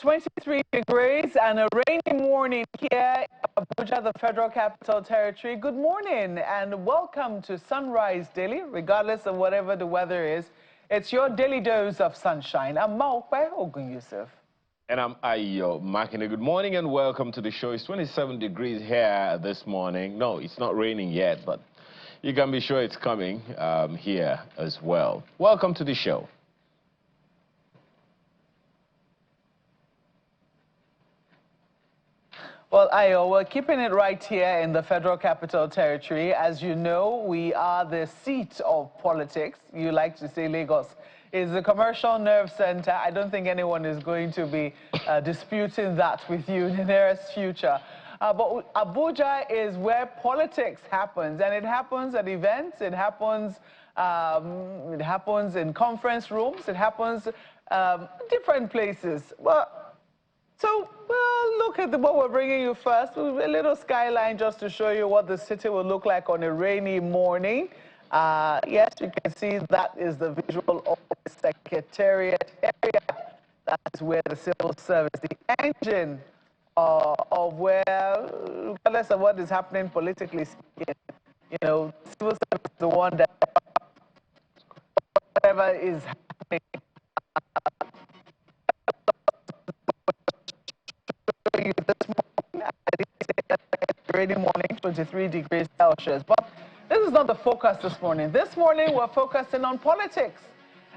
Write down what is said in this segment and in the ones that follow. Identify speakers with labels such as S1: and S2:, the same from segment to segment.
S1: 23 degrees and a rainy morning here in Abuja, the Federal Capital Territory. Good morning and welcome to Sunrise Daily, regardless of whatever the weather is. It's your daily dose of sunshine. I'm Maokwe Ogun Yusuf.
S2: And I'm Ayo Makine. Good morning and welcome to the show. It's 27 degrees here this morning. No, it's not raining yet, but you can be sure it's coming here as well. Welcome to the show.
S1: Well, Ayo, we're keeping it right here in the Federal Capital Territory. As you know, we are the seat of politics. You like to say Lagos is the commercial nerve center. I don't think anyone is going to be disputing that with you in the nearest future. But Abuja is where politics happens, and it happens at events, it happens in conference rooms, it happens different places. So, look at what we're bringing you first. A little skyline just to show you what the city will look like on a rainy morning. Yes, you can see that is the visual of the Secretariat area. That is where the civil service, the engine of where, regardless of what is happening politically speaking, you know, civil service is the one that whatever is happening. This morning, rainy morning, 23 degrees Celsius. But this is not the focus this morning. This morning, we're focusing on politics.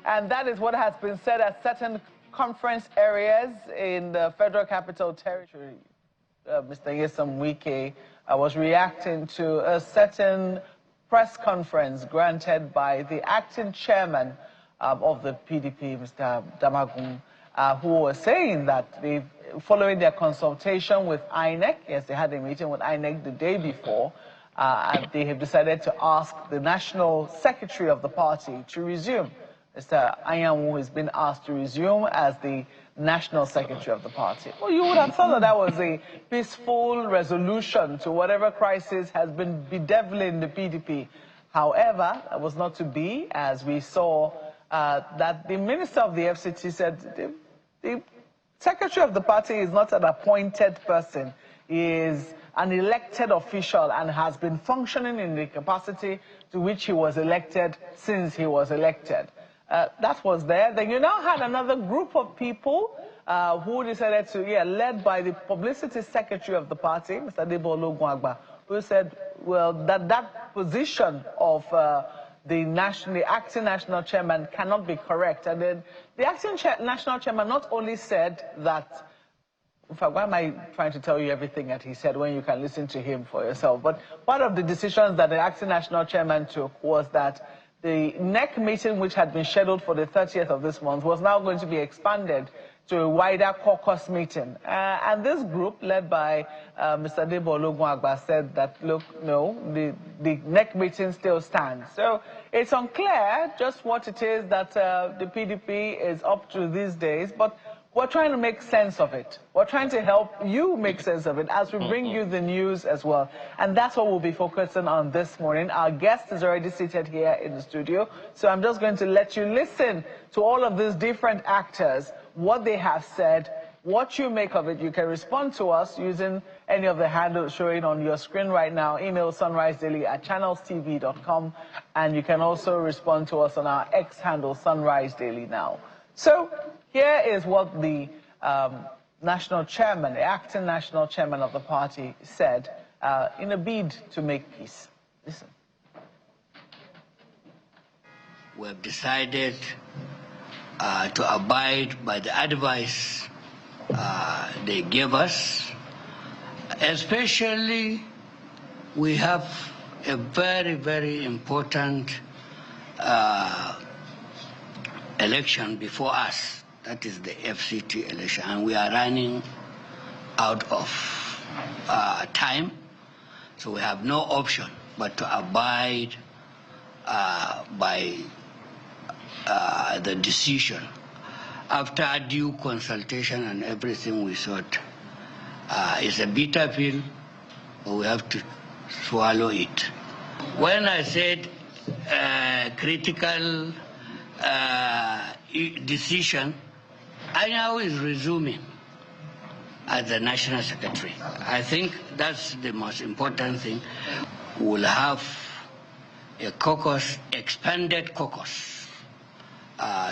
S1: And that is what has been said at certain conference areas in the Federal Capital Territory. Mr. Nyesom Wike was reacting to a certain press conference granted by the acting chairman of the PDP, Mr. Damagum, who was saying that following their consultation with INEC, yes, they had a meeting with INEC the day before, and they have decided to ask the national secretary of the party to resume. Mr. Anyanwu has been asked to resume as the national secretary of the party. Well, you would have thought that was a peaceful resolution to whatever crisis has been bedeviling the PDP. However, that was not to be, as we saw that the minister of the FCT said the secretary of the party is not an appointed person. He is an elected official and has been functioning in the capacity to which he was elected since he was elected. That was there. Then you now had another group of people who decided to, led by the publicity secretary of the party, Mr. Debo Ologunagba, who said, well, that position of the acting national chairman cannot be correct. And then the acting national chairman not only said that, in fact, why am I trying to tell you everything that he said when you can listen to him for yourself? But part of the decisions that the acting national chairman took was that the NEC meeting, which had been scheduled for the 30th of this month, was now going to be expanded to a wider caucus meeting. And this group, led by Mr. Debo Ologunagba, said that, look, no, the NEC meeting still stands. So it's unclear just what it is that the PDP is up to these days, but we're trying to make sense of it. We're trying to help you make sense of it as we bring you the news as well. And that's what we'll be focusing on this morning. Our guest is already seated here in the studio, so I'm just going to let you listen to all of these different actors, what they have said, what you make of it. You can respond to us using any of the handles showing on your screen right now. Email sunrisedaily@channelstv.com, and you can also respond to us on our X handle, Sunrise Daily Now. So here is what the national chairman, the acting national chairman of the party, said in a bid to make peace. Listen.
S3: We have decided to abide by the advice they gave us. Especially, we have a very, very important election before us. That is the FCT election, and we are running out of time, so we have no option but to abide by the decision. After due consultation and everything, we thought it's a bitter pill, but we have to swallow it. When I said critical decision, I now is resuming. as the National Secretary. I think that's the most important thing. We'll have a caucus, expanded caucus,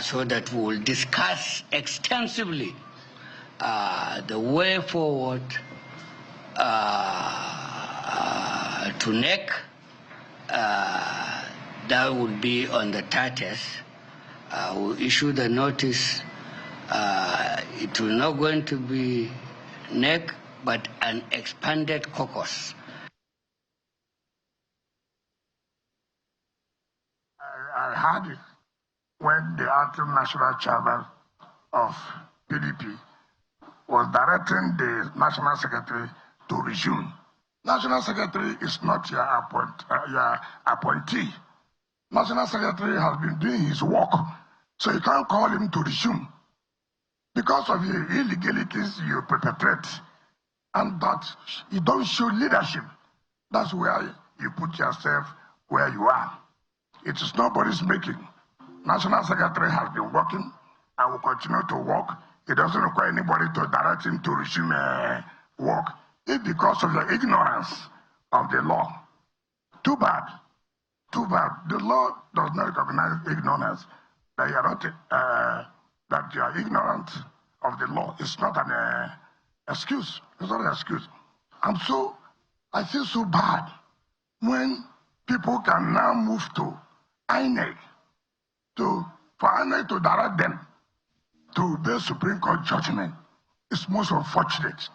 S3: so that we will discuss extensively the way forward to NEC. That will be on the 30th. We'll issue the notice. It will not going to be NEC, but an expanded caucus.
S4: I heard it when the acting national chairman of PDP was directing the national secretary to resume. National secretary is not your appointee. National secretary has been doing his work, so you can't call him to resume because of the illegalities you perpetrate, and that you don't show leadership. That's where you put yourself where you are. It is nobody's making. National secretary has been working and will continue to work. It doesn't require anybody to direct him to resume work. It's because of the ignorance of the law. Too bad. Too bad. The law does not recognize ignorance. That you are not, that you are ignorant of the law. It's not an excuse. It's not an excuse. And so I feel so bad when people can now move to INEC for INEC to direct them to the Supreme Court judgment. It's most unfortunate.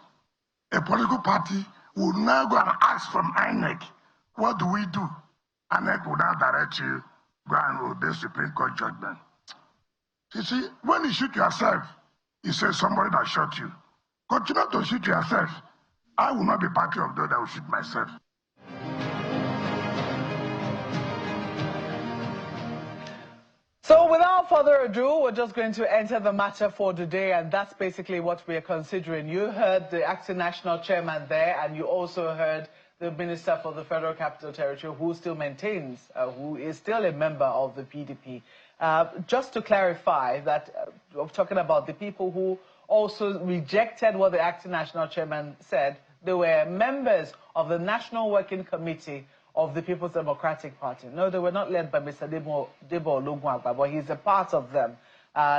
S4: A political party will now go and ask from INEC, what do we do? INEC will now direct you, go and obey Supreme Court judgment. You see, when you shoot yourself, you say somebody that shot you. Continue to shoot yourself. I will not be part of those that will shoot myself.
S1: So without further ado, we're just going to enter the matter for today, and that's basically what we are considering. You heard the acting national chairman there, and you also heard the Minister for the Federal Capital Territory, who still maintains, who is still a member of the PDP. Just to clarify that, we're talking about the people who also rejected what the acting national chairman said. They were members of the National Working Committee of the People's Democratic Party. No, they were not led by Mr. Debo Olugunagba, but he's a part of them.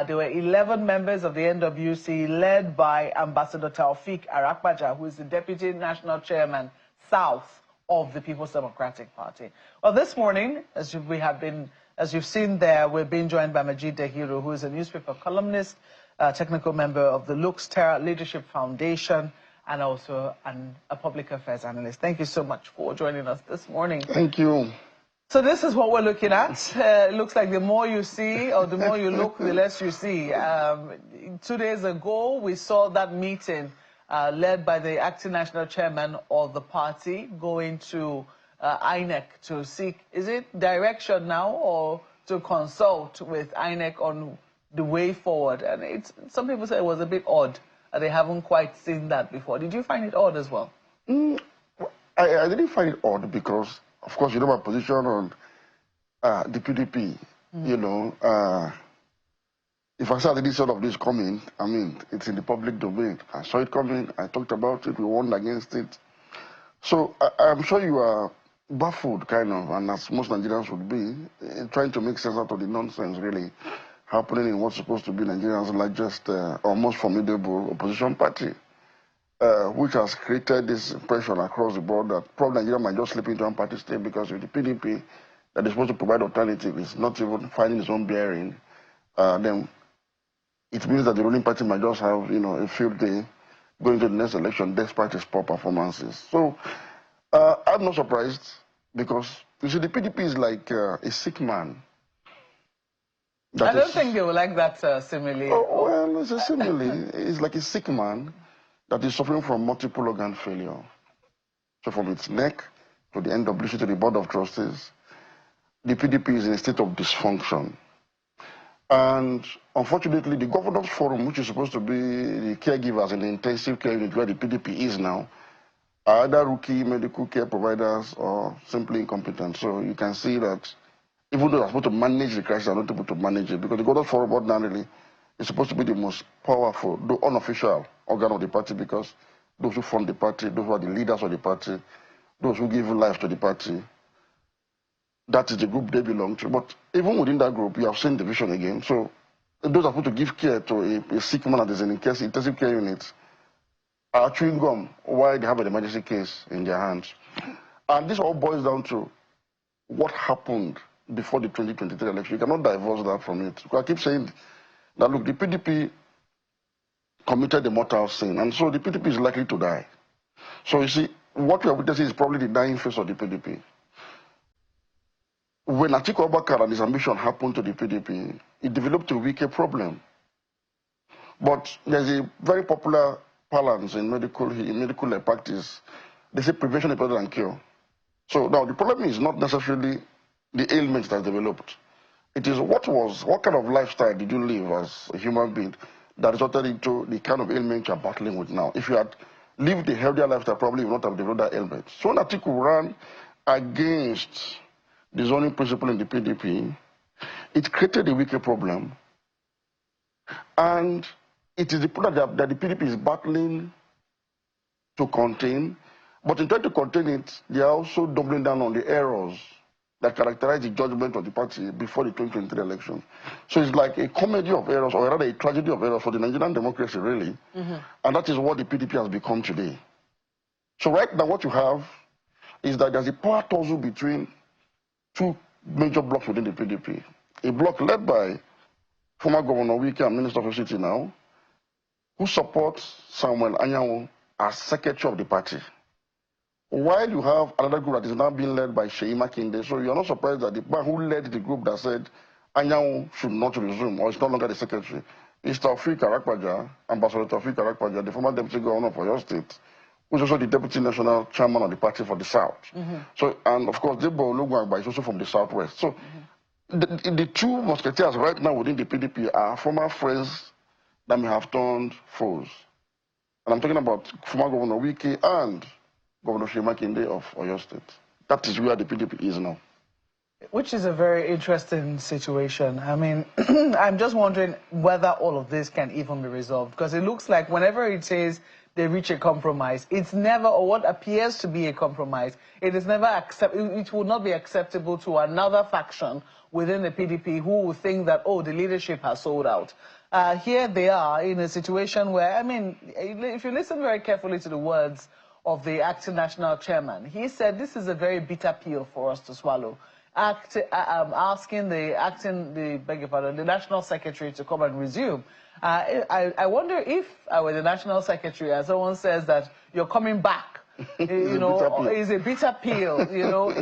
S1: There were 11 members of the NWC led by Ambassador Taufik Arakbaja, who is the Deputy National Chairman South of the People's Democratic Party. Well, this morning, as you've seen there, we're being joined by Majid Dahiru, who is a newspaper columnist, technical member of the Lux Terra Leadership Foundation, and also a public affairs analyst. Thank you so much for joining us this morning.
S4: Thank you.
S1: So this is what we're looking at. It looks like the more you see, or the more you look, the less you see. 2 days ago, we saw that meeting led by the acting national chairman of the party going to INEC to seek, is it direction now, or to consult with INEC on the way forward? And some people say it was a bit odd. They haven't quite seen that before. Did you find it odd as well?
S4: I didn't find it odd because, of course, you know my position on the PDP. You know, if I started this sort of this coming, I mean, it's in the public domain. I saw it coming. I talked about it. We warned against it. So I'm sure you are baffled, kind of, and as most Nigerians would be, trying to make sense out of the nonsense, really, happening in what's supposed to be Nigeria's largest or most formidable opposition party, which has created this impression across the board that probably Nigeria might just slip into one party state because with the PDP that is supposed to provide alternative is not even finding its own bearing. Then it means that the ruling party might just have, you know, a field day going to the next election despite its poor performances. So I'm not surprised because, you see, the PDP is like a sick man.
S1: I don't think they will like that simile.
S4: Oh, well, it's a simile. It's like a sick man that is suffering from multiple organ failure. So from its neck to the NWC to the Board of Trustees, the PDP is in a state of dysfunction. And unfortunately, the Governors Forum, which is supposed to be the caregivers in the intensive care unit where the PDP is now, are either rookie medical care providers or simply incompetent. So you can see that even though they're supposed to manage the crisis, they're not able to manage it because the Governors Forum ordinarily
S5: is supposed to be the most powerful, the unofficial organ of the party, because those who fund the party, those who are the leaders of the party, those who give life to the party, that is the group they belong to. But even within that group, you have seen division again. So those are supposed to give care to a sick man that is in intensive care unit are chewing gum while they have an emergency case in their hands. And this all boils down to what happened before the 2023 election. You cannot divorce that from it. I keep saying that, look, the PDP committed a mortal sin, and so the PDP is likely to die. So you see, what we are witnessing is probably the dying face of the PDP. When Atiku Abubakar and his ambition happened to the PDP, it developed a wicked problem. But there's a very popular balance in medical practice. They say prevention is better than cure. So now the problem is not necessarily the ailment that's developed. It is what kind of lifestyle did you live as a human being that resulted into the kind of ailment you're battling with now. If you had lived a healthier lifestyle, probably you would not have developed that ailment. So when Atiku ran against the zoning principle in the PDP, it created a wicked problem. And it is the problem that the PDP is battling to contain. But in trying to contain it, they are also doubling down on the errors that characterize the judgment of the party before the 2023 election. So it's like a comedy of errors, or rather a tragedy of errors for the Nigerian democracy, really. And that is what the PDP has become today. So right now what you have is that there's a power tussle between two major blocks within the PDP. A block led by former Governor Wike and Minister of City now, who supports Samuel Anyanwu as secretary of the party. While you have another group that is now being led by Seyi Makinde, so you're not surprised that the man who led the group that said Anyanwu should not resume or is no longer the secretary is Taofeek Arakpaja, Ambassador Taofeek Arakpaja, the former deputy governor of Oyo State, who's also the deputy national chairman of the party for the South. So, and of course, Debo Olugbagba is also from the Southwest. So the two musketeers right now within the PDP are former friends that may have turned foes. And I'm talking about former Governor Wike and Governor Seyi Makinde of Oyo State. That is where the PDP is now.
S1: Which is a very interesting situation. I mean, I'm just wondering whether all of this can even be resolved, because it looks like whenever it says they reach a compromise, it's never, or what appears to be a compromise, it is never it will not be acceptable to another faction within the PDP who will think that, oh, the leadership has sold out. Here they are in a situation where, I mean, if you listen very carefully to the words of the acting national chairman, he said this is a very bitter pill for us to swallow. Asking the national secretary to come and resume. I wonder if I were the national secretary and someone says that you're coming back, you know, is a bitter pill, you know.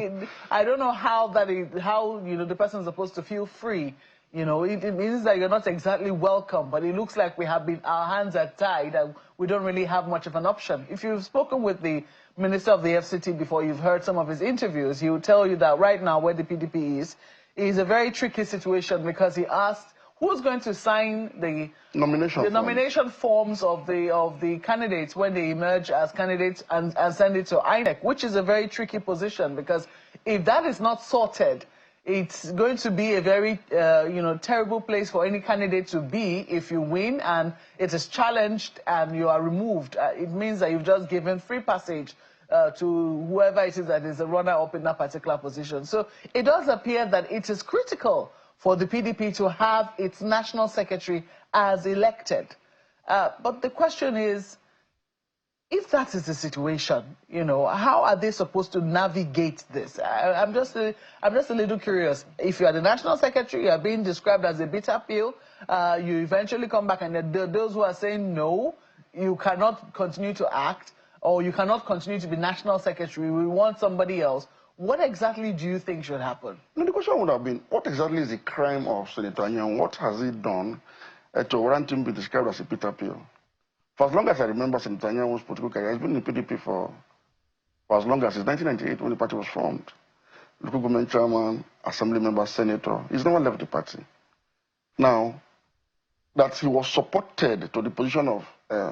S1: I don't know how the person is supposed to feel free. You know, it means that you're not exactly welcome, but it looks like our hands are tied and we don't really have much of an option. If you've spoken with the Minister of the FCT before, you've heard some of his interviews, he will tell you that right now where the PDP is a very tricky situation, because he asked who's going to sign the nomination forms of the candidates when they emerge as candidates and send it to INEC, which is a very tricky position, because if that is not sorted, it's going to be a very, terrible place for any candidate to be if you win and it is challenged and you are removed. It means that you've just given free passage to whoever it is that is a runner-up in that particular position. So it does appear that it is critical for the PDP to have its national secretary as elected. But the question is, if that is the situation, you know, how are they supposed to navigate this? I'm just a little curious. If you are the national secretary, you are being described as a bitter pill. You eventually come back, and those who are saying no, you cannot continue to act, or you cannot continue to be national secretary. We want somebody else. What exactly do you think should happen?
S5: No, the question would have been, what exactly is the crime of Senator Anyanwu? What has he done to warrant him be described as a bitter pill? For as long as I remember Senator Anyanwu's political career, he's been in the PDP for as long as since 1998 when the party was formed. Local government chairman, assembly member, senator. He's never left the party. Now, that he was supported to the position of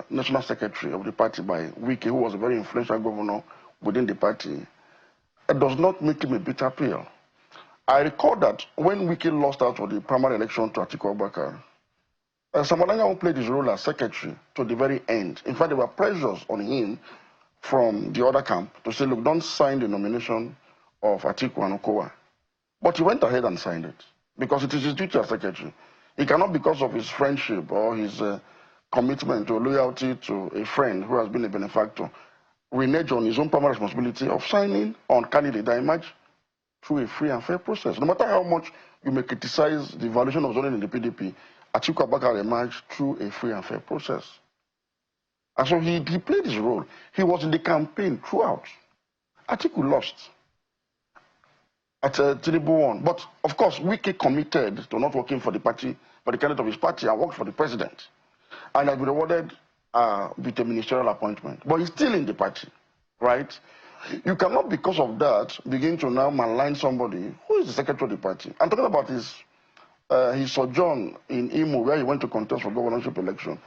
S5: national secretary of the party by Wike, who was a very influential governor within the party, it does not make him a bitter pill. I recall that when Wike lost out for the primary election to Atiku Abubakar, Samuel played his role as secretary to the very end. In fact, there were pressures on him from the other camp to say, look, don't sign the nomination of Atiku and Okowa. But he went ahead and signed it because it is his duty as secretary. He cannot, because of his friendship or his commitment or loyalty to a friend who has been a benefactor, renege on his own primary responsibility of signing on candidate that emerge through a free and fair process. No matter how much you may criticize the violation of zoning in the PDP, Atiku Abubakar emerged through a free and fair process. And so he played his role. He was in the campaign throughout. Atiku lost. Tinubu won. But of course, Wike committed to not working for the party, for the candidate of his party, and worked for the president. And has been rewarded with a ministerial appointment. But he's still in the party, right? You cannot, because of that, begin to now malign somebody who is the secretary of the party. I'm talking about his sojourn in Imo, where he went to contest for governorship election.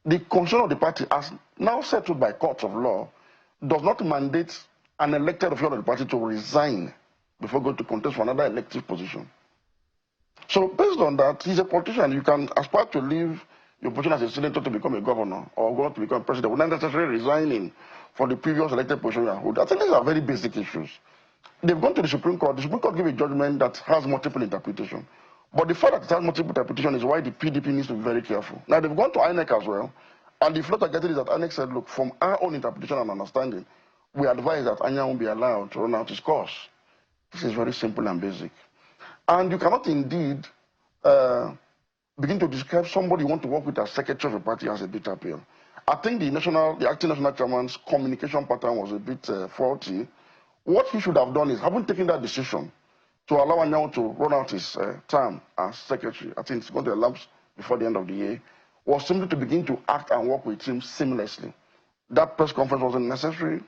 S5: The constitution of the party, as now settled by courts of law, does not mandate an elected official of the party to resign before going to contest for another elective position. So based on that, he's a politician. You can aspire to leave your position as a senator to become a governor or go to become president without necessarily resigning for the previous elected position you hold. I think these are very basic issues. They've gone to the Supreme Court. The Supreme Court gave a judgment that has multiple interpretation. But the fact that it has multiple interpretation is why the PDP needs to be very careful. Now, they've gone to INEC as well, and the float are getting is that INEC said, look, from our own interpretation and understanding, we advise that Anya won't be allowed to run out his course. This is very simple and basic. And you cannot indeed begin to describe somebody you want to work with as secretary of a party as a bitter pill. I think the acting national chairman's communication pattern was a bit faulty. What he should have done is, having taken that decision to allow Anyanwu to run out his term as secretary, I think it's going to elapse before the end of the year, was simply to begin to act and work with him seamlessly. That press conference wasn't necessary.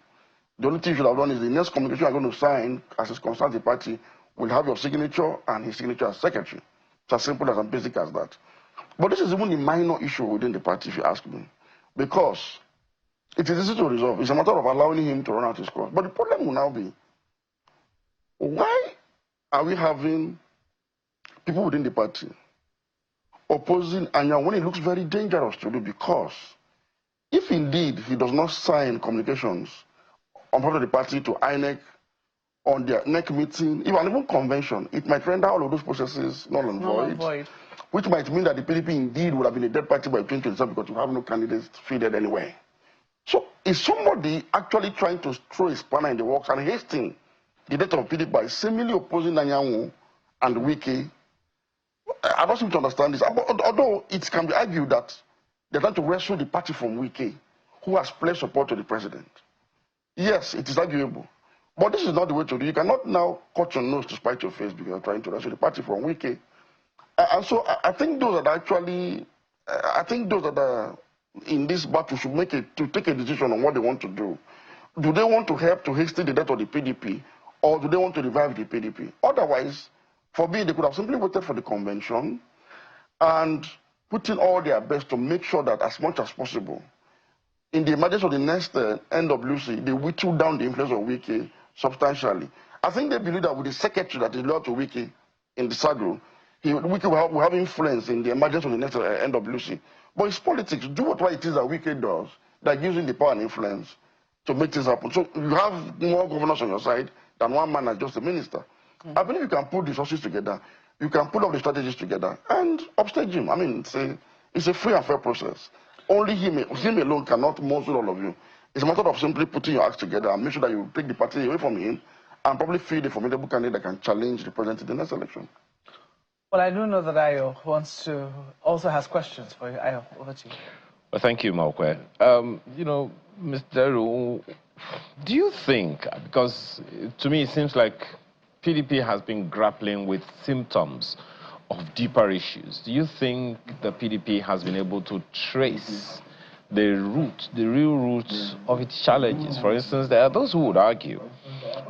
S5: The only thing you should have done is the next communication you're going to sign as it concerns the party will have your signature and his signature as secretary. It's as simple as and basic as that. But this is even a minor issue within the party, if you ask me, because it is easy to resolve. It's a matter of allowing him to run out his course. But the problem will now be, why are we having people within the party opposing Anya when it looks very dangerous to do? Because if indeed he does not sign communications on behalf of the party to INEC on their next meeting, even convention, it might render all of those processes null and void, which might mean that the PDP indeed would have been a dead party by 2027 because you have no candidates fielded anyway. So is somebody actually trying to throw a spanner in the works and hastening the death of PDP by seemingly opposing Anyanwu and Wike? I don't seem to understand this. Although it can be argued that they're trying to wrestle the party from Wike, who has pledged support to the president. Yes, it is arguable. But this is not the way to do it. You cannot now cut your nose to spite your face because you're trying to wrestle the party from Wike. And so I think those that actually, that are in this battle should take a decision on what they want to do. Do they want to help to hasten the death of the PDP, or do they want to revive the PDP? Otherwise, for me, they could have simply waited for the convention and put in all their best to make sure that as much as possible, in the emergence of the next NWC, they whittle down the influence of Wike substantially. I think they believe that with the secretary that is loyal to Wike in the saddle, Wike will have influence in the emergence of the next NWC. But it's politics. Do what it is that Wike does, that gives him the power and influence to make things happen. So you have more governors on your side than one man as just a minister. I believe you can put the resources together, you can put up the strategies together, and upstage him. I mean, it's a free and fair process. Only him alone cannot muzzle all of you. It's a matter of simply putting your acts together and make sure that you take the party away from him and probably feed a formidable candidate that can challenge the president in the next election.
S1: Well, I do know that Ayo also has questions for you. Ayo, over to you.
S2: Well, thank you, Maokwe. You know, Mr. Deru, do you think, because to me it seems like PDP has been grappling with symptoms of deeper issues, do you think the PDP has been able to trace the real root of its challenges? For instance, there are those who would argue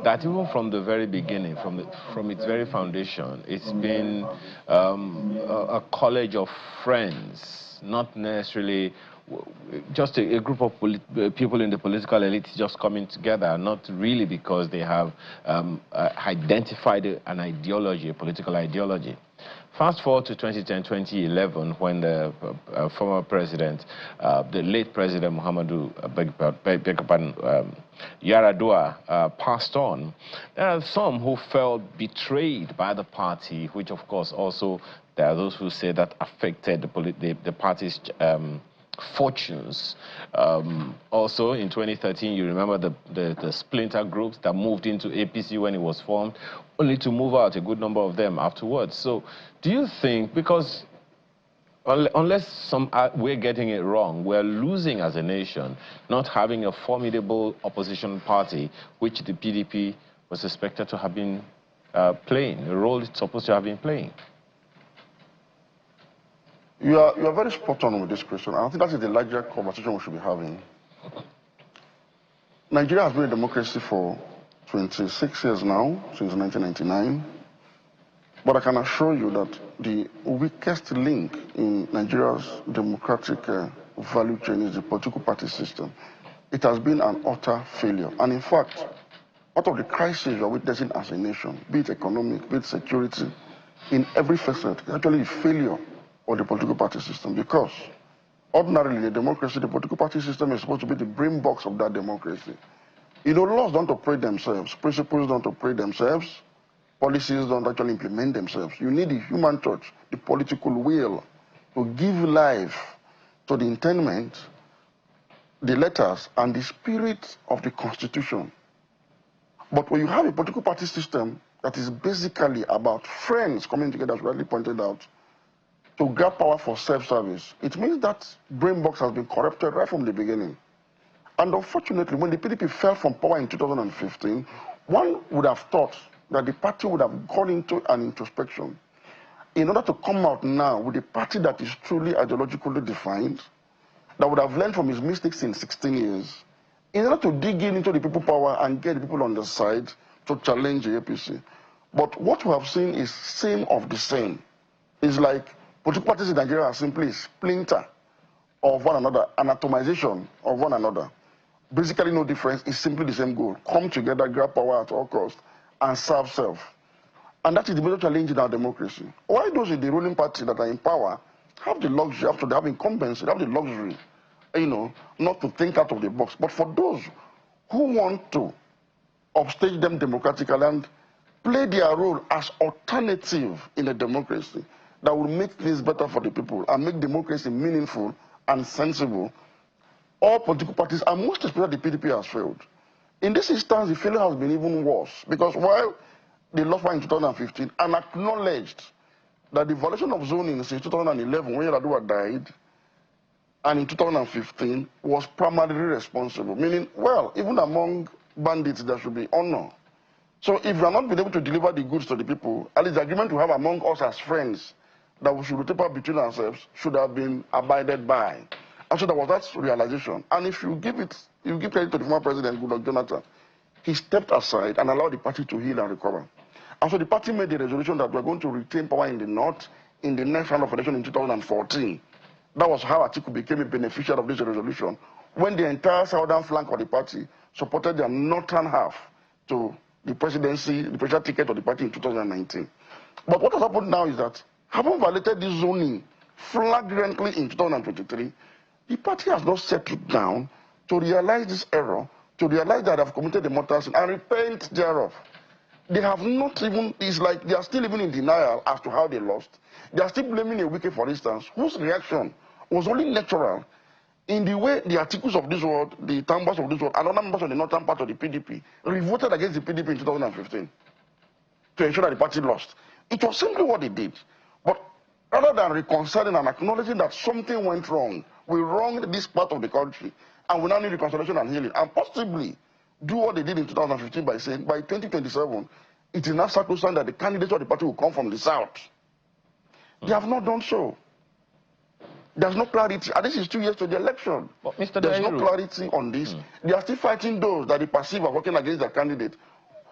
S2: that even from the very beginning, from its very foundation, it's been a college of friends, not necessarily just a group of people in the political elite just coming together, not really because they have identified an ideology, a political ideology. Fast forward to 2010-2011, when the former president, the late President Muhammadu Yar'Adua passed on. There are some who felt betrayed by the party, which of course also there are those who say that affected the party's fortunes. Also in 2013, you remember the splinter groups that moved into APC when it was formed, only to move out a good number of them afterwards. So do you think, because unless we're getting it wrong, we're losing as a nation, not having a formidable opposition party, which the PDP was expected to have been playing, the role it's supposed to have been playing?
S5: You are very spot on with this question. I think that is the larger conversation we should be having. Nigeria has been a democracy for 26 years now, since 1999. But I can assure you that the weakest link in Nigeria's democratic value chain is the political party system. It has been an utter failure. And in fact, out of the crises we are witnessing as a nation, be it economic, be it security, in every facet, it's actually a failure of the political party system, because ordinarily in a democracy, the political party system is supposed to be the brain box of that democracy. You know, laws don't operate themselves, principles don't operate themselves, policies don't actually implement themselves. You need the human touch, the political will, to give life to the intent, the letters, and the spirit of the Constitution. But when you have a political party system that is basically about friends coming together, as rightly pointed out, to grab power for self-service, it means that brain box has been corrupted right from the beginning. And unfortunately, when the PDP fell from power in 2015, one would have thought that the party would have gone into an introspection in order to come out now with a party that is truly ideologically defined, that would have learned from his mistakes in 16 years, in order to dig into the people power and get the people on the side to challenge the APC. But what we have seen is same of the same. It's like political parties in Nigeria are simply a splinter of one another, an atomization of one another. Basically no difference, it's simply the same goal. Come together, grab power at all costs, and serve self. And that is the major challenge in our democracy. Why those in the ruling party that are in power have the luxury, after they have incumbency, they have the luxury, you know, not to think out of the box. But for those who want to upstage them democratically and play their role as alternative in a democracy that will make things better for the people and make democracy meaningful and sensible, all political parties, and most especially the PDP, has failed. In this instance, the failure has been even worse, because while they lost power in 2015 and acknowledged that the violation of zoning since 2011, when Yar'Adua died, and in 2015 was primarily responsible, meaning, well, even among bandits, there should be honor. So if we are not been able to deliver the goods to the people, at least the agreement we have among us as friends that we should rotate between ourselves should have been abided by. And so there was that realization. And if you give credit to the former president, Goodluck Jonathan, he stepped aside and allowed the party to heal and recover. And so the party made the resolution that we're going to retain power in the north in the next round of election in 2014. That was how Atiku became a beneficiary of this resolution, when the entire southern flank of the party supported their northern half to the presidency, the presidential ticket of the party in 2019. But what has happened now is that, having violated this zoning flagrantly in 2023, the party has not settled down to realize this error, to realize that they have committed the mortal sin and repent thereof. They have not even, it's like they are still living in denial as to how they lost. They are still blaming a wiki, for instance, whose reaction was only natural in the way the articles of this world, the tambas of this world, and other members of the northern part of the PDP revolted against the PDP in 2015 to ensure that the party lost. It was simply what they did. But rather than reconciling and acknowledging that something went wrong, we wronged this part of the country, and we now need reconciliation and healing, and possibly do what they did in 2015 by saying, by 2027, it is now sacrosanct that the candidates of the party will come from the south. They have not done so. There's no clarity. And this is 2 years to the election.
S2: But Mr.
S5: There's no clarity on this. They are still fighting those that they perceive are working against their candidate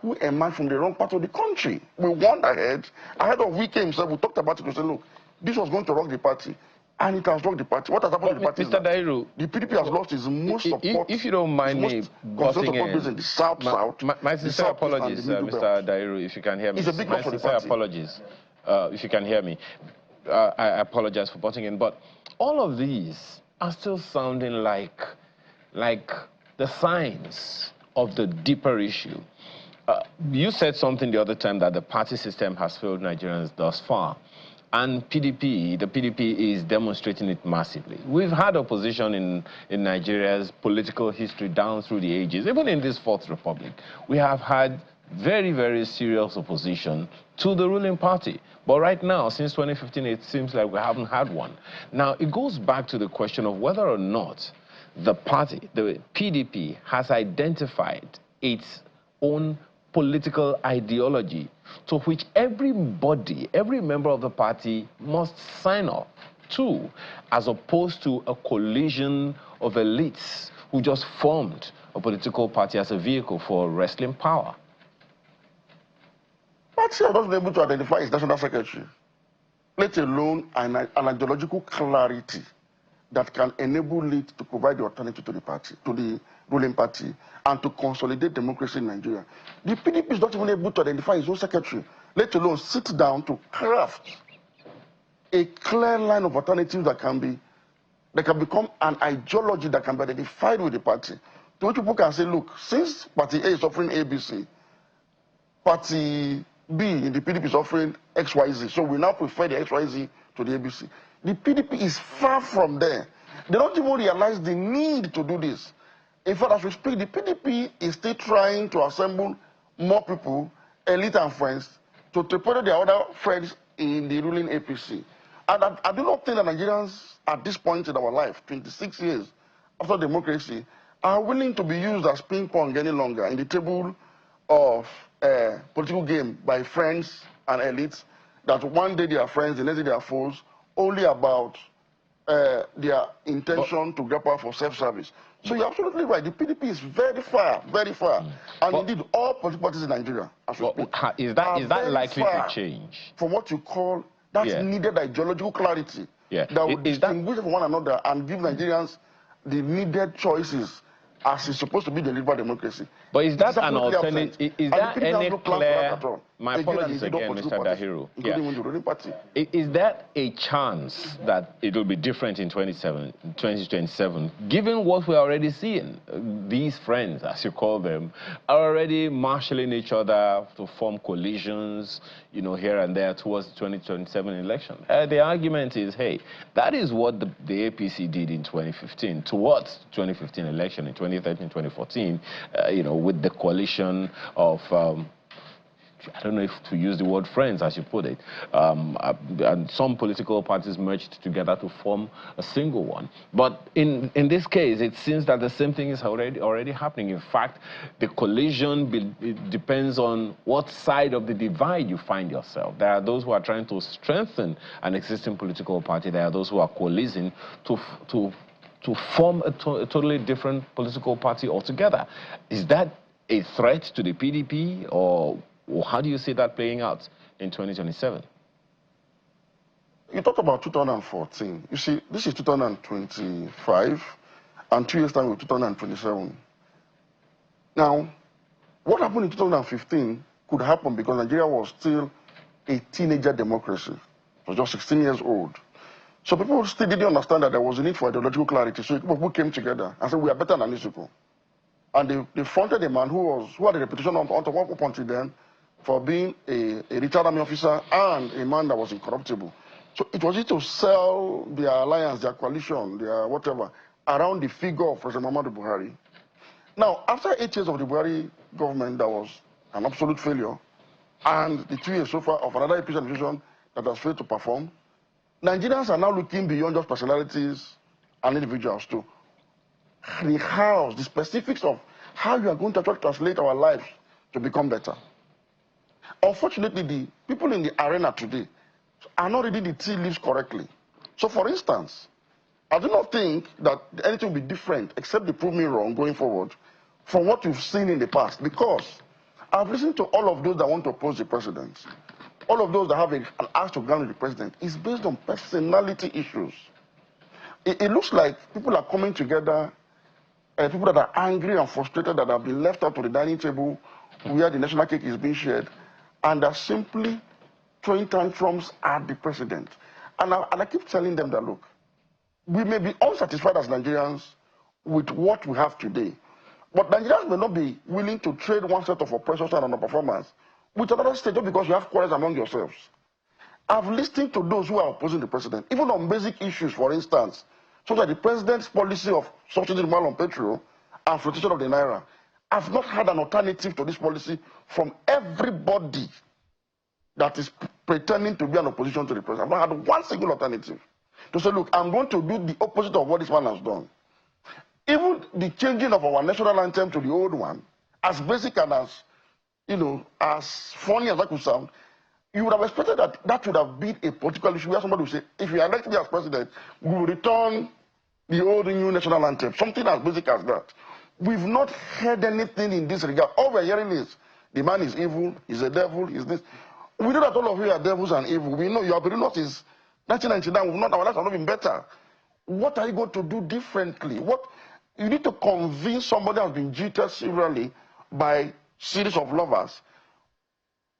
S5: who emerged from the wrong part of the country. We warned ahead of Wike himself. We talked about it. We said, look, this was going to rock the party. and it has lost the party. What has happened to the party?
S2: Mr. Dairu,
S5: the PDP has lost its most support.
S2: If you don't mind me busting
S5: in the South,
S2: my sincere apologies, Mr. Dairu, if you can hear me.
S5: It's a big
S2: my
S5: loss for the
S2: sincere
S5: party.
S2: Apologies, if you can hear me. I apologize for butting in, but all of these are still sounding like the signs of the deeper issue. You said something the other time that the party system has failed Nigerians thus far. And the PDP is demonstrating it massively. We've had opposition in Nigeria's political history down through the ages. Even in this Fourth Republic, we have had very, very serious opposition to the ruling party. But right now, since 2015, it seems like we haven't had one. Now, it goes back to the question of whether or not the party, the PDP, has identified its own political ideology to which everybody, every member of the party must sign up to, as opposed to a collision of elites who just formed a political party as a vehicle for wrestling power.
S5: Party has not been able to identify its national secretary, let alone an ideological clarity that can enable it to provide the alternative to the party, to the ruling party, and to consolidate democracy in Nigeria. The PDP is not even able to identify its own secretary, let alone sit down to craft a clear line of alternatives that can become an ideology that can be identified with the party. To which people can say, look, since Party A is offering ABC, Party B in the PDP is offering XYZ, so we now prefer the XYZ to the ABC. The PDP is far from there. They don't even realize the need to do this. In fact, as we speak, the PDP is still trying to assemble more people, elite and friends, to prepare their other friends in the ruling APC. And I do not think that Nigerians at this point in our life, 26 years after democracy, are willing to be used as ping pong any longer in the table of political game by friends and elites, that one day they are friends, the next day they are foes, only about their intention to get power for self-service. So you're absolutely right. The PDP is very far, and indeed all political parties in Nigeria, as we speak,
S2: is that likely to change?
S5: From what you call that needed ideological clarity that would distinguish from one another and give Nigerians the needed choices as is supposed to be the liberal democracy.
S2: But is that an alternative? Is that any clear? My apologies again, Mr. Dahiru. Is that a chance that it will be different in 2027, given what we're already seeing? These friends, as you call them, are already marshalling each other to form coalitions, you know, here and there towards the 2027 election. The argument is, hey, that is what the APC did in 2015, towards 2015 election, in 2013, 2014, you know, with the coalition of I don't know if to use the word friends, as you put it, and some political parties merged together to form a single one. But in this case, it seems that the same thing is already happening. In fact, the collision it depends on what side of the divide you find yourself. There are those who are trying to strengthen an existing political party. There are those who are coalescing to form a totally different political party altogether. Is that a threat to the PDP, or how do you see that playing out in 2027?
S5: You talked about 2014. You see, this is 2025, and 2 years' time with 2027. Now, what happened in 2015 could happen because Nigeria was still a teenager democracy. It was just 16 years old. So people still didn't understand that there was a need for ideological clarity. So people came together and said, we are better than these people. And they fronted a man who had a reputation up until then for being a retired army officer and a man that was incorruptible. So it was easy to sell their alliance, their coalition, their whatever, around the figure of President Muhammadu Buhari. Now, after 8 years of the Buhari government that was an absolute failure, and the 2 years so far of another APC administration that has failed to perform, Nigerians are now looking beyond just personalities and individuals to rehouse the specifics of how you are going to actually translate our lives to become better. Unfortunately, the people in the arena today are not reading the tea leaves correctly. So, for instance, I do not think that anything will be different, except they prove me wrong going forward, from what you've seen in the past. Because I've listened to all of those that want to oppose the president. All of those that have an axe to grind with the president is based on personality issues. it looks like people are coming together, people that are angry and frustrated that have been left out to the dining table where the national cake is being shared, and are simply throwing tantrums at the president. And I keep telling them that, look, we may be unsatisfied as Nigerians with what we have today, but Nigerians may not be willing to trade one set of oppressors and underperformance with another state just because you have quarrels among yourselves. I've listened to those who are opposing the president, even on basic issues, for instance, such as the president's policy of subsidizing on petrol and flotation of the naira. I've not had an alternative to this policy from everybody that is pretending to be an opposition to the president. I've not had one single alternative to say, look, I'm going to do the opposite of what this man has done. Even the changing of our national anthem to the old one, as basic and as, as funny as that could sound, you would have expected that that would have been a political issue where somebody would say, if you elect me as president, we will return the old and new national anthem, something as basic as that. We've not heard anything in this regard. All we're hearing is, the man is evil, he's a devil, he's this. We know that all of you are devils and evil. We know you have been with us since 1999. Our lives have not been better. What are you going to do differently? You need to convince somebody who has been cheated severely by series of lovers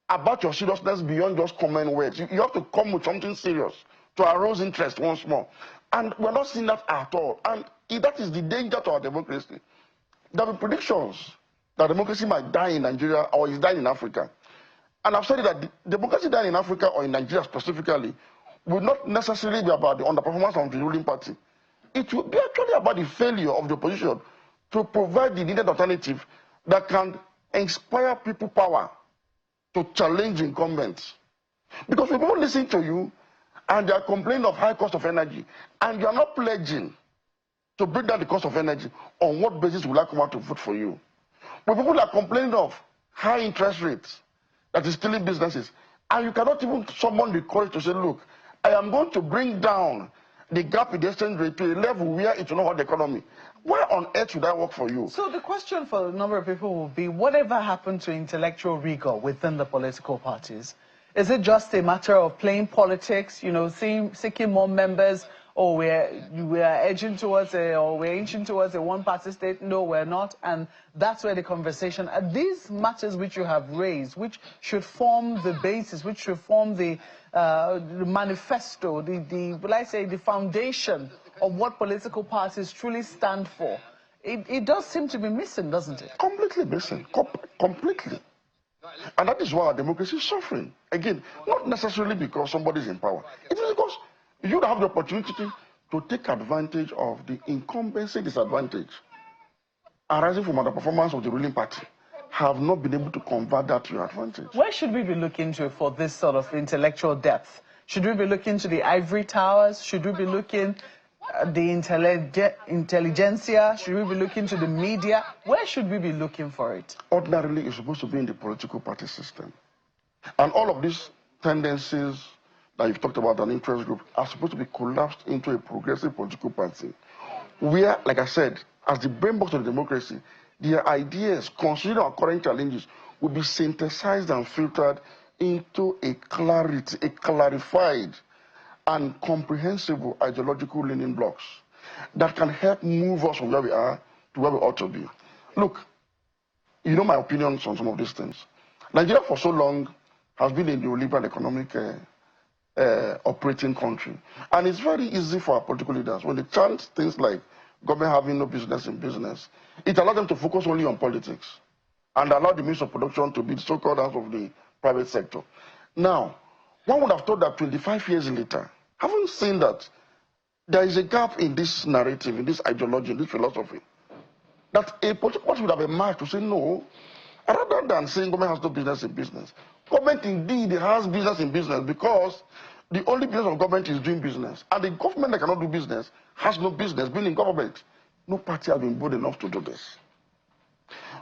S5: about your seriousness beyond just common words. You have to come with something serious to arouse interest once more. And we're not seeing that at all. And that is the danger to our democracy. There will be predictions that democracy might die in Nigeria or is dying in Africa. And I've said that democracy dying in Africa or in Nigeria specifically will not necessarily be about the underperformance of the ruling party. It will be actually about the failure of the opposition to provide the needed alternative that can inspire people power to challenge incumbents. Because when people listen to you and they are complaining of high cost of energy, and you are not pledging to bring down the cost of energy, on what basis will I come out to vote for you? When people are complaining of high interest rates that is killing businesses, and you cannot even summon the courage to say, look, I am going to bring down the gap in the exchange rate to a level where it will not hurt the economy. Why on earth should I work for you?
S1: So the question for a number of people will be, whatever happened to intellectual rigor within the political parties? Is it just a matter of playing politics, seeking more members, or we're edging towards we're inching towards a one-party state? No, we're not. And that's where the conversation, these matters which you have raised, which should form the basis, which should form the manifesto, the foundation of what political parties truly stand for. It does seem to be missing, doesn't it?
S5: Completely missing. Completely. And that is why our democracy is suffering. Again, not necessarily because somebody is in power. It is because you have the opportunity to take advantage of the incumbency disadvantage arising from the performance of the ruling party, have not been able to convert that to your advantage.
S1: Where should we be looking to for this sort of intellectual depth? Should we be looking to the ivory towers? Should we be looking at the intelligentsia? Should we be looking to the media? Where should we be looking for it?
S5: Ordinarily, it's supposed to be in the political party system. And all of these tendencies that you've talked about, an interest group, are supposed to be collapsed into a progressive political party where, like I said, as the brain box of the democracy, their ideas, considering our current challenges, will be synthesized and filtered into a clarified and comprehensible ideological leaning blocks that can help move us from where we are to where we ought to be. Look, you know my opinions on some of these things. Nigeria for so long has been a neoliberal economic operating country. And it's very easy for our political leaders, when they chant things like government having no business in business, it allows them to focus only on politics and allow the means of production to be the so-called hands of the private sector. Now, one would have thought that 25 years later, having seen that there is a gap in this narrative, in this ideology, in this philosophy, that a political party would have emerged to say, no, rather than saying government has no business in business, government indeed has business in business, because the only business of government is doing business. And the government that cannot do business has no business being in government. No party has been bold enough to do this.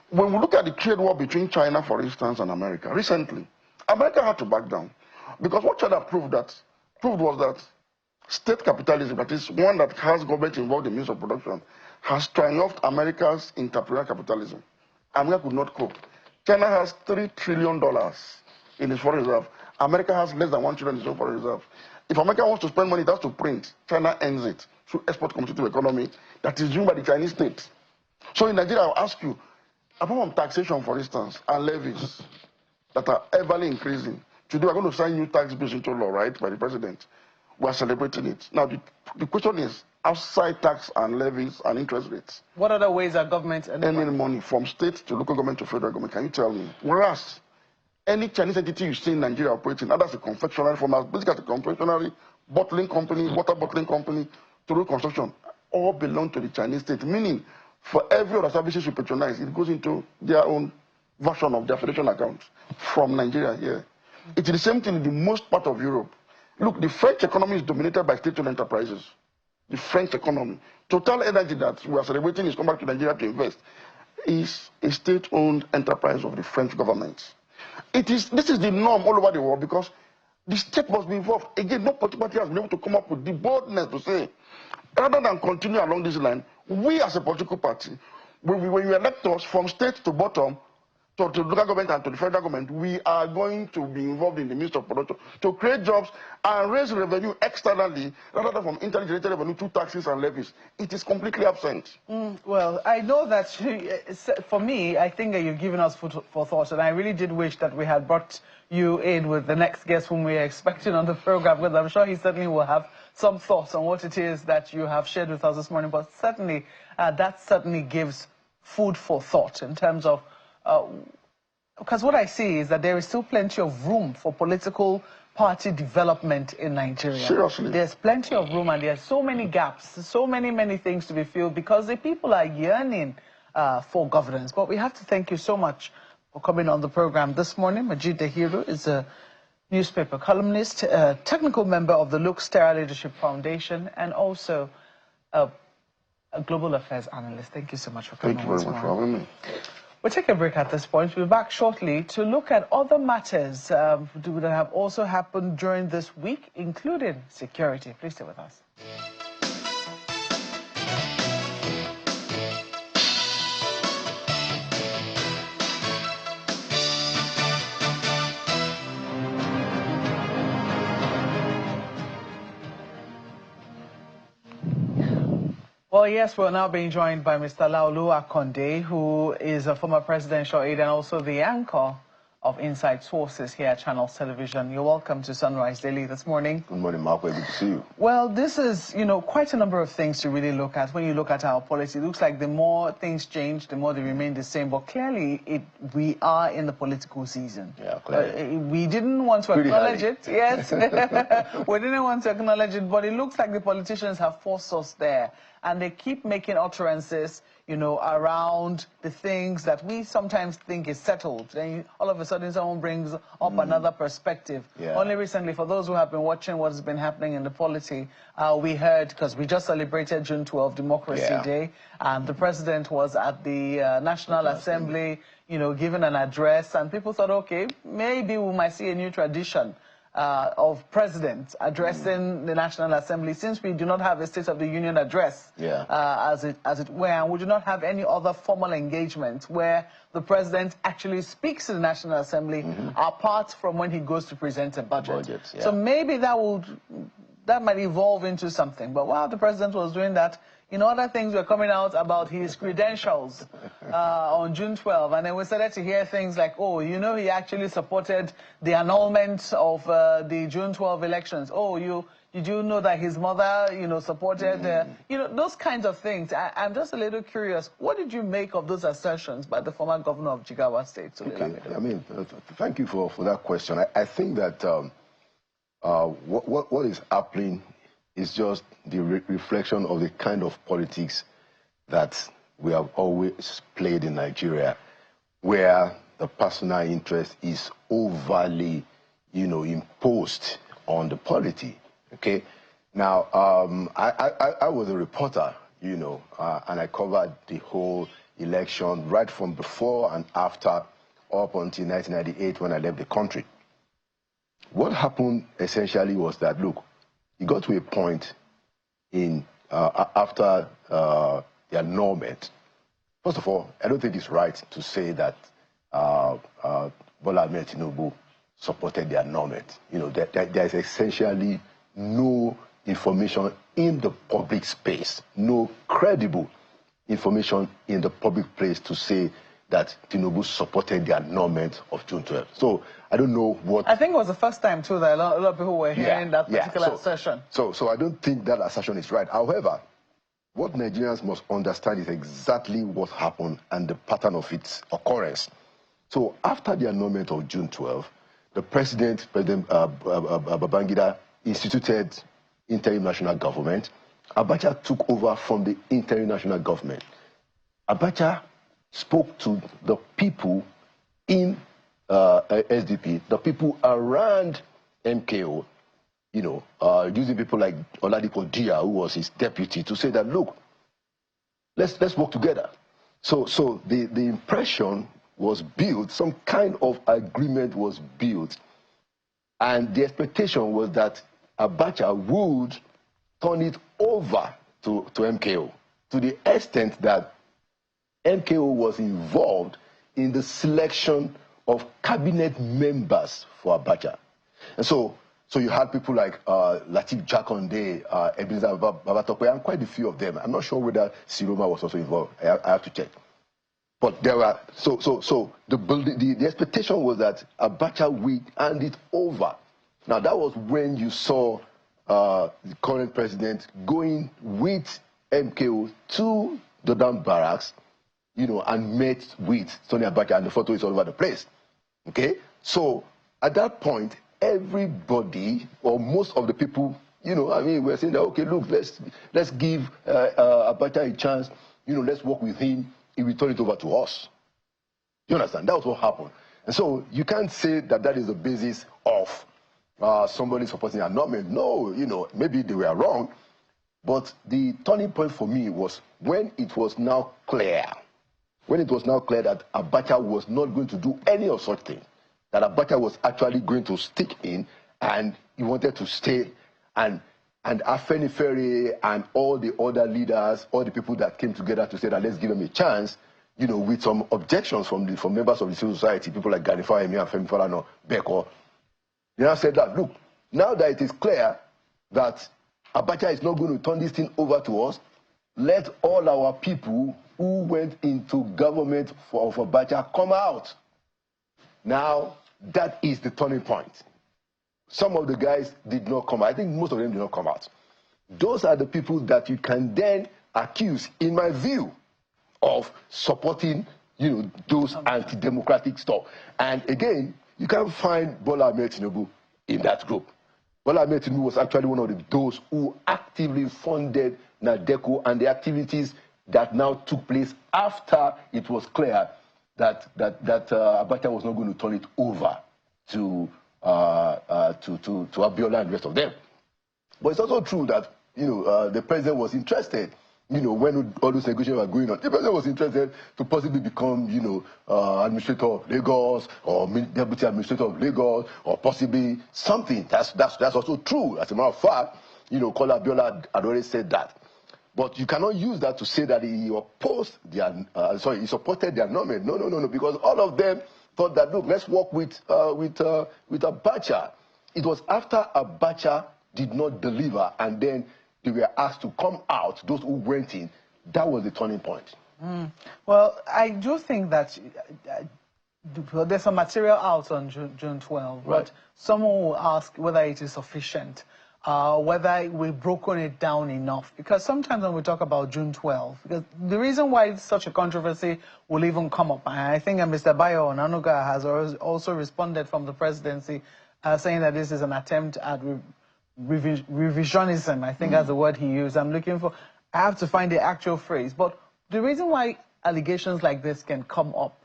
S5: When we look at the trade war between China, for instance, and America, recently, America had to back down. Because what China proved was that state capitalism, that is one that has government involved in means of production, has triumphed America's entrepreneurial capitalism. America could not cope. China has $3 trillion in its foreign reserve. America has less than $1 trillion in its own foreign reserve. If America wants to spend money, it has to print. China ends it. through export competitive economy that is driven by the Chinese state. So in Nigeria, I'll ask you, apart from taxation, for instance, and levies that are everly increasing, today we're going to sign new tax bills into law, right, by the president. We're celebrating it. Now, the question is, outside tax and levies and interest rates,
S1: what other ways are government
S5: earning money from state to local government to federal government? Can you tell me? Whereas, any Chinese entity you see in Nigeria operating, either as a confectionery firm, basically as a confectionery, bottling company, water bottling company, to road construction, all belong to the Chinese state. Meaning, for every other services you patronize, it goes into their own version of their federation account from Nigeria here. It is the same thing in the most part of Europe. Look, the French economy is dominated by state-owned enterprises. The French economy. Total Energy that we are celebrating is come back to Nigeria to invest is a state-owned enterprise of the French government. This is the norm all over the world because the state must be involved. Again, no political party has been able to come up with the boldness to say, rather than continue along this line, we as a political party, when you elect us from state to bottom, to the local government and to the federal government, we are going to be involved in the midst of production to create jobs and raise revenue externally rather than from internally generated revenue through taxes and levies. It is completely absent.
S1: Well, I know that for me, I think that you've given us food for thought, and I really did wish that we had brought you in with the next guest whom we are expecting on the program, because I'm sure he certainly will have some thoughts on what it is that you have shared with us this morning. But certainly, that certainly gives food for thought in terms of because what I see is that there is still plenty of room for political party development in Nigeria.
S5: Seriously.
S1: There's plenty of room, and there's so many gaps, so many things to be filled because the people are yearning for governance. But we have to thank you so much for coming on the program this morning. Majid Dahiru is a newspaper columnist, a technical member of the Luke Stera Leadership Foundation, and also a global affairs analyst. Thank you so much for coming.
S5: Thank you very much for having me.
S1: We'll take a break at this point. We'll be back shortly to look at other matters that have also happened during this week, including security. Please stay with us. Well, yes, we're now being joined by Mr. Laolu Akonde, who is a former presidential aide and also the anchor of Inside Sources here at Channels Television. You're welcome to Sunrise Daily this morning.
S6: Good morning, Mark. Good to see you.
S1: Well, this is, quite a number of things to really look at. When you look at our policy, it looks like the more things change, the more they remain the same. But clearly, we are in the political season.
S6: Yeah, clearly.
S1: We didn't want to acknowledge it. Yes. We didn't want to acknowledge it, but it looks like the politicians have forced us there. And they keep making utterances, around the things that we sometimes think is settled. Then all of a sudden someone brings up another perspective.
S6: Yeah.
S1: Only recently, for those who have been watching what has been happening in the polity, we heard, because we just celebrated June 12, Democracy Day, and the president was at the National Assembly, giving an address, and people thought, okay, maybe we might see a new tradition of president addressing the National Assembly, since we do not have a State of the Union address, as it were, and we do not have any other formal engagement where the president actually speaks to the National Assembly, apart from when he goes to present a budget. So maybe that might evolve into something. But while the president was doing that, other things were coming out about his credentials on June 12. And then we started to hear things like, he actually supported the annulment of the June 12 elections. Did you know that his mother, supported, those kinds of things. I'm just a little curious. What did you make of those assertions by the former governor of Jigawa State?
S6: Okay. Thank you for that question. I think that what is happening is just the reflection of the kind of politics that we have always played in Nigeria, where the personal interest is overly, imposed on the polity. Okay. Now, I was a reporter, and I covered the whole election right from before and after, up until 1998 when I left the country. What happened essentially was that, look, it got to a point in after the annulment. First of all, I don't think it's right to say that Bola Tinubu supported the annulment. There's essentially no information in the public space, no credible information in the public place to say that Tinubu supported the annulment of June 12th. So I don't know what...
S1: I think it was the first time, too, that a lot of people were hearing that particular assertion.
S6: So I don't think that assertion is right. However, what Nigerians must understand is exactly what happened and the pattern of its occurrence. So after the annulment of June 12th, the President Babangida, instituted interim national government. Abacha took over from the interim national government. Abacha spoke to the people in SDP, the people around MKO, you know, using people like Oladipo Dia, who was his deputy, to say that, look, let's work together. So the impression was built, some kind of agreement was built, and the expectation was that Abacha would turn it over to MKO, to the extent that MKO was involved in the selection of cabinet members for Abacha. And so you had people like Lateef Jakonde, Ebenezer Babatokwe, and quite a few of them. I'm not sure whether Siroma was also involved. I have to check. But there were, the expectation was that Abacha would hand it over. Now that was when you saw the current president going with MKO to the Dam Barracks, you know, and met with Sani Abacha, and the photo is all over the place. Okay? So at that point, everybody, or most of the people, you know, I mean, we're saying that, okay, look, let's give Abacha a chance, you know, let's work with him, he will turn it over to us. You understand? That was what happened. And so you can't say that that is the basis of somebody supporting annulment. No, you know, maybe they were wrong, but the turning point for me was when it was now clear, that Abacha was not going to do any of such thing, that Abacha was actually going to stick in, and he wanted to stay, and Afenifere and all the other leaders, all the people that came together to say that let's give him a chance, you know, with some objections from members of the civil society, people like Gani Fahimi and Femi Falana, Beko. They now said that, look, now that it is clear that Abacha is not going to turn this thing over to us, let all our people who went into government for Abacha come out. Now, that is the turning point. Some of the guys did not come out. I think most of them did not come out. Those are the people that you can then accuse, in my view, of supporting, you know, those anti-democratic stuff. And again, you can't find Bola Ahmed Tinubu in that group. Bola Ahmed Tinubu was actually one of those who actively funded NADECO and the activities that now took place after it was clear that Abacha was not going to turn it over to Abiola and the rest of them. But it's also true that, you know, the president was interested, you know, when all those negotiations were going on. The president was interested to possibly become, you know, administrator of Lagos, or deputy administrator of Lagos, or possibly something. That's also true. As a matter of fact, you know, Kola Abiola had already said that. But you cannot use that to say that he opposed he supported the annulment. No, because all of them thought that, look, let's work with Abacha. It was after Abacha did not deliver, and then they were asked to come out, those who went in. That was the turning point.
S1: Well, I do think that there's some material out on June 12,
S6: right.
S1: But someone will ask whether it is sufficient. Whether we've broken it down enough. Because sometimes when we talk about June 12, because the reason why such a controversy will even come up, and I think Mr. Bayo Onanuga has also responded from the presidency, saying that this is an attempt at revisionism. I think that's the word he used. I have to find the actual phrase. But the reason why allegations like this can come up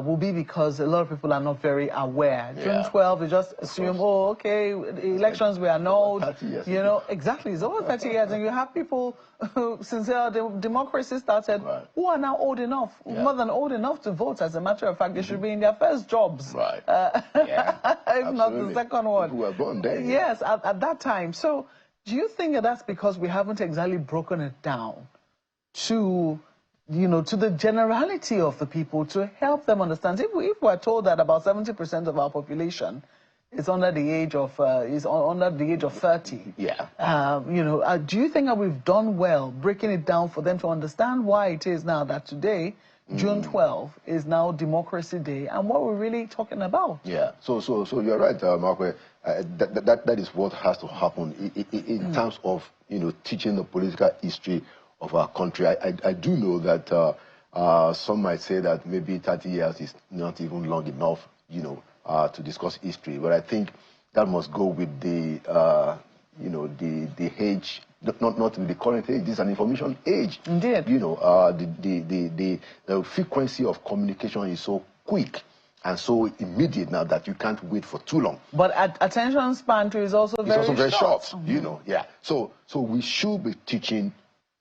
S1: will be because a lot of people are not very aware. June 12, they just assume, oh, okay, elections were annulled. You know, exactly. It's over 30 years, and you have people who, since the democracy started, who are now old enough, more than old enough to vote. As a matter of fact, they should be in their first jobs. If not the second one.
S6: People were born then.
S1: Yes, at that time. So, do you think that that's because we haven't exactly broken it down to, you know, to the generality of the people, to help them understand? If we're told that about 70% of our population is under the age of under the age of 30.
S6: Yeah.
S1: You know, do you think that we've done well breaking it down for them to understand why it is now that today, June 12th, is now Democracy Day and what we're really talking about?
S6: Yeah. So you're right, Mark. That is what has to happen in terms of, you know, teaching the political history of our country. I do know that some might say that maybe 30 years is not even long enough, you know, to discuss history. But I think that must go with the, you know, the age, not with the current age. This is an information age.
S1: Indeed.
S6: You know, the frequency of communication is so quick and so immediate now that you can't wait for too long.
S1: But attention span too is also very short.
S6: You know, yeah. So we should be teaching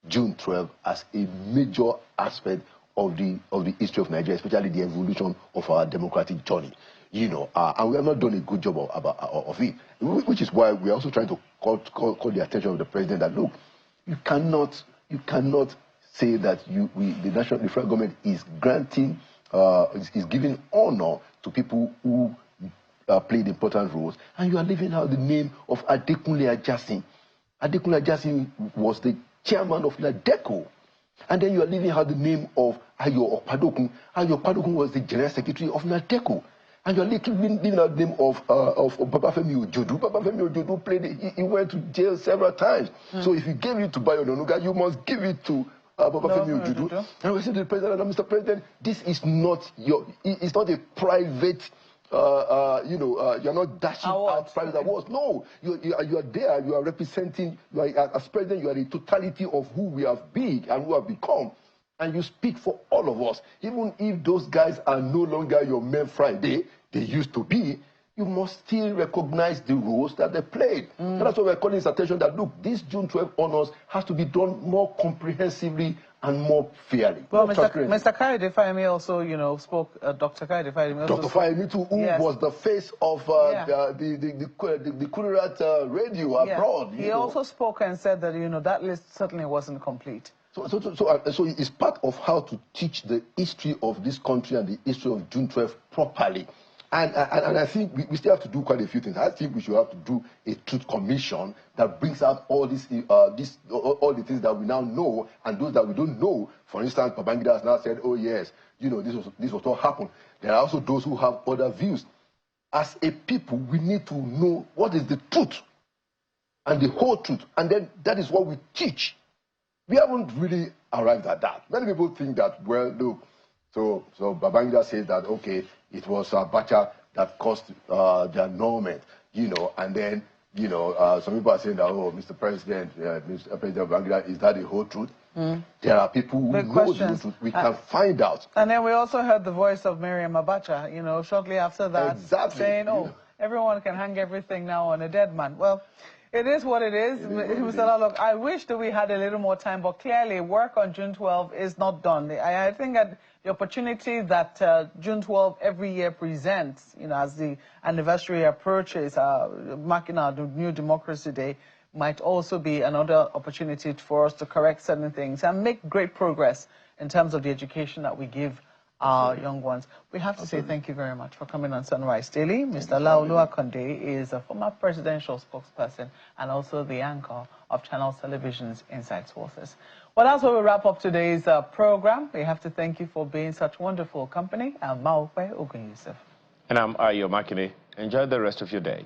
S6: June 12 as a major aspect of the history of Nigeria, especially the evolution of our democratic journey. You know, and we have not done a good job of it, which is why we are also trying to call the attention of the president that, look, you cannot say that the federal government is granting, is giving honor to people who played important roles, and you are leaving out the name of Adekunle Ajasin. Adekunle Ajasin was the chairman of NADECO. And then you are leaving out the name of Ayo Okpadokun. Ayo Okpadokun was the general secretary of NADECO. And you're leaving out the name of Babafemi Ojodu. Babafemi Ojodu played, he went to jail several times. So if you gave it to Bayo Onanuga, you must give it to Babafemi Ojodu. And we said to the president, Mr. President, this is not it's not a private, you know, you're not dashing out private awards. No, you are there, you are representing, as president, you are the totality of who we have been and who have become. And you speak for all of us. Even if those guys are no longer your men Friday, they used to be, you must still recognize the roles that they played. And that's why we're calling his attention that, look, this June 12 honors has to be done more comprehensively and more fairly.
S1: Well, Mr. Kayode Fayemi also, you know, spoke, Dr. Kayode Fayemi also
S6: Dr. Fayemi too, who was the face of the Kudirat radio abroad.
S1: He also spoke and said that, you know, that list certainly wasn't complete.
S6: So it's part of how to teach the history of this country and the history of June 12 properly. And I think we still have to do quite a few things. I think we should have to do a truth commission that brings out all this, all the things that we now know and those that we don't know. For instance, Babangida has now said, oh yes, you know, this was what happened. There are also those who have other views. As a people, we need to know what is the truth and the whole truth. And then that is what we teach. We haven't really arrived at that. Many people think that, well, look, so Babangida says that, okay, it was Abacha that caused the annulment, you know, and then, you know, some people are saying that, oh, Mr. President, Mr. President Babangida, is that the whole truth? There are people who know the truth. We can find out.
S1: And then we also heard the voice of Miriam Abacha, you know, shortly after that, saying, oh, everyone can hang everything now on a dead man. Well, it is what it is. Mr. Lalok, I wish that we had a little more time, but clearly work on June 12 is not done. I think that the opportunity that June 12 every year presents, you know, as the anniversary approaches, marking our new Democracy Day, might also be another opportunity for us to correct certain things and make great progress in terms of the education that we give our young ones. We have to say thank you very much for coming on Sunrise Daily. Mr. Laolu Akonde is a former presidential spokesperson and also the anchor of Channel Television's Inside Sources. Well, that's where we wrap up today's program. We have to thank you for being such wonderful company. I'm Maokwe Ogun Yusuf.
S2: And I'm Ayo Makine. Enjoy the rest of your day.